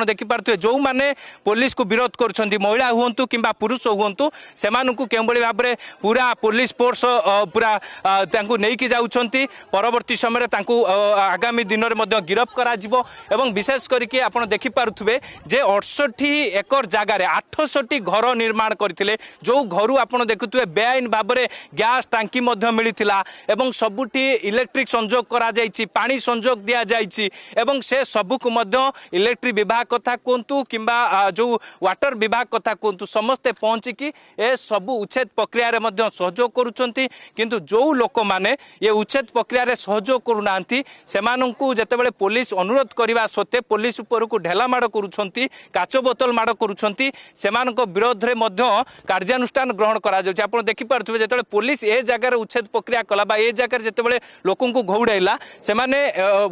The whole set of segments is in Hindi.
आपण देखि पारथुए जो माने पुलिस को विरोध करछंती महिला हुंतु किंबा पुरुष हुंतु सेमानकु केबोली भाबरे पूरा पुलिस फोर्स पूरा तांकु नेकी जाउछंती परवर्ती समय तांकु आगामी दिन रे मध्ये गिरफ्त करा जिवो एवं विशेष करके आपण देखि पारुथुबे जे 68 एकर जगह रे 800 घर निर्माण करथिले जो घरु आपण देखुथुबे बेआईन भाबरे गैस टांकी मध्ये मिलिथिला एवं सबुठी इलेक्ट्रिक संजोग करा जायछि पानी संजोग दिया जायछि एवं से सबु को मध्ये इलेक्ट्रिक विभाग कथा कोंतु किंबा जो वाटर विभाग कथा कोंतु समस्ते पहुंची कि ए सबु उच्छेद प्रक्रिया रे मध्ये सहयोग करूछंती किंतु जो लोक माने ये उच्छेद प्रक्रिया रे सहयोग करूनांती सेमानंकु जेतेबेले पुलिस अनुरोध करबा सत्ते पुलिस ऊपर को ढेला माड़ करूछंती काच बोतल माड़ करूछंती सेमानक विरोध रे मध्ये कार्यानुष्ठान ग्रहण करा जाउछि आपण देखि पारथुबे जेतेबेले पुलिस ए जगह रे उच्छेद प्रक्रिया कला बा ए जगह रे जेतेबेले लोकंकु घौडाइला सेमाने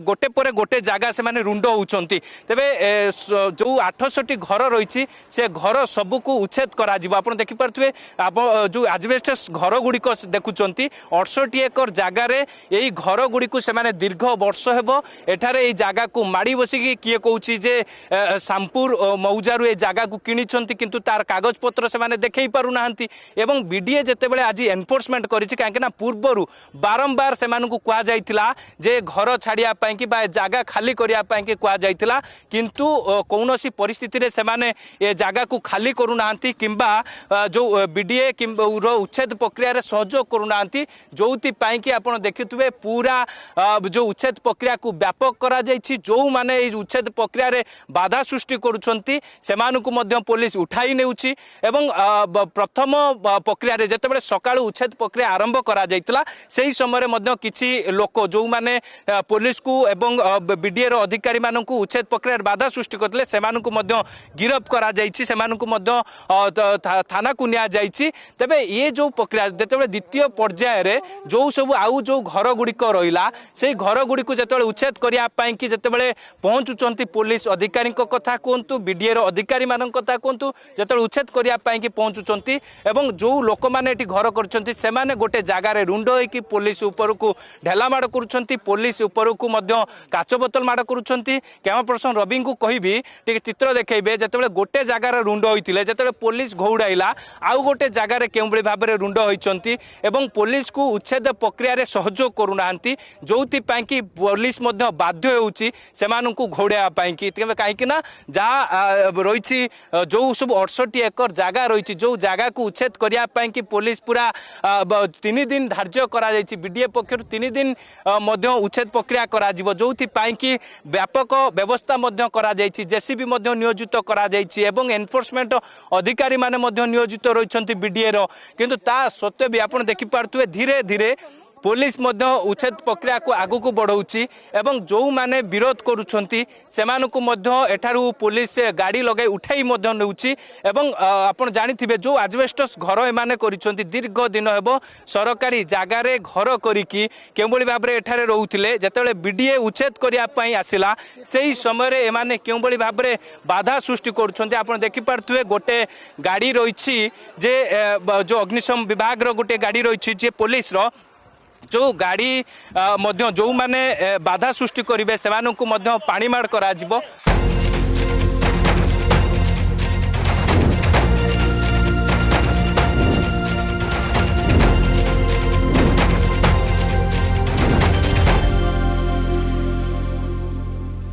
गोटे परे गोटे जगह सेमाने रुंड होउछंती तबे जो 800 घर रही से घर सबू को उच्छेद करा जिवो आपण देखि पारथुबे जो एजबेस्टस घर गुडी को देखुचंती 68 एकर जगह रे एई घर गुडी को सेमाने दीर्घ वर्ष हेबो एठारे एई जगह को माडी बसी कि किए कहूची जे शामपुर मौजारु ए जगह को किनिछंती किंतु तार कागज पत्र सेमाने देखै पारु नाहंती एवं बीडीए जेतेबेले आज एनफोर्समेंट करिछि काहे ना पूर्वरु बारंबार सेमानकु कुआ जाइतिला जे घर छाड़िया पई कि बा जगह खाली करिया पई कि कुआ जाइतिला किंतु कौनसी परिस्थिति रे सेमाने ए जगह को खाली करू नाहंती किंबा जो बीडीए किंबा उच्छेद प्रक्रिया रे सहयोग करू नाहंती जोति पई कि आपण देखितुबे पूरा जो उच्छेद प्रक्रिया को व्यापक करा जाइछि जो माने ए उच्छेद प्रक्रिया रे बाधा सृष्टि करूछंती सेमानकु मध्य पुलिस उठाई नेउछि एवं प्रथम प्रक्रिया रे जेतेबेले सकाळु उच्छेद प्रक्रिया आरंभ करा जाइतला सेही समय रे मध्य किछि लोक जो माने पुलिस को एवं बीडीए रो अधिकारी मानकु उच्छेद प्रक्रिया रे बाधा सृष्टि करतले सेमानकु मध्य गिरफ्त करा जाइछि सेमानकु मध्य थाना को निया जाइछि तबे ये जो प्रक्रिया जेतेबेले द्वितीय पर्याय रे जो सब आउ जो घर गुडी को रहिला सेही घर गुडी को जेतेबेले उच्छेद करिया पई कि जेतेबेले पहुंचुचंती पुलिस अधिकारी को कथा कोंतु बीडीए रो अधिकारी मानन कथा कोंतु जेतेबेले उच्छेद करिया पई कि पहुंचुचंती एवं जो लोक माने एटी घर करचंती सेमाने गोटे जगह रे रुंड होई कि पुलिस ऊपर को ढेला माड़ करूछंती पुलिस ऊपर को मध्य काच बोतल माड़ करूछंती कैमरा पर्सन रवि को कहिबी टिके चित्र देखैबे जेतेबेले गोटे जगह रे रुंड होइतिले जेतेबेले पुलिस घौडाइला आउ गोटे जगह रे केउबळी भाबरे रुंड होइचंती एवं पुलिस को उच्छेद प्रक्रिया रे सहयोग करूनांती जोति पई कि पुलिस मध्य बाध्य होउची सेमानकु घौडाया पई कि काहे कि ना जा रहिछि जो सब 68 एकर जगह रहिछि जो जगह को उच्छेद करिया पई कि पुलिस पूरा 3 दिन धार्य करा जाइछि बीडीए पक्षरु 3 दिन मध्य उच्छेद प्रक्रिया करा जिवो जोति पई कि व्यापक व्यवस्था मध्य करा जाइछि जेसीबी मध्य नियोजित करा जाइछि एवं एनफोर्समेंट अधिकारी माने मध्य नियोजित रहिछंती बीडीए रो किंतु ता सत्य भी आपण देखि पारथुए धीरे धीरे पुलिस मध्य उच्छेद प्रक्रिया को आगु को बढ़ाउछि एवं जो माने विरोध करूछंती सेमानकु मध्य एठारु पुलिस गाड़ी लगाई उठाई मध्य नेउछि एवं आपण जानिथिबे जो एजबेस्टस घर एमाने करिछंती दीर्घ दिन हेबो सरकारी जागा रे घर करिकि केबोली भाबरे एठारे रहउथिले जेतेबेले बीडीए उच्छेद करिया पई आसिला सेही समय रे एमाने केबोली भाबरे बाधा सृष्टि करूछंती आपण देखि पारथुए गोटे गाड़ी रहिछि जे जो अग्निशम विभाग रो गोटे गाड़ी रहिछि जे पुलिस रो जो गाड़ी मध्य जो माने बाधा सृष्टि करिवे सेमानकु मध्य पानी माड़ करा जिवो।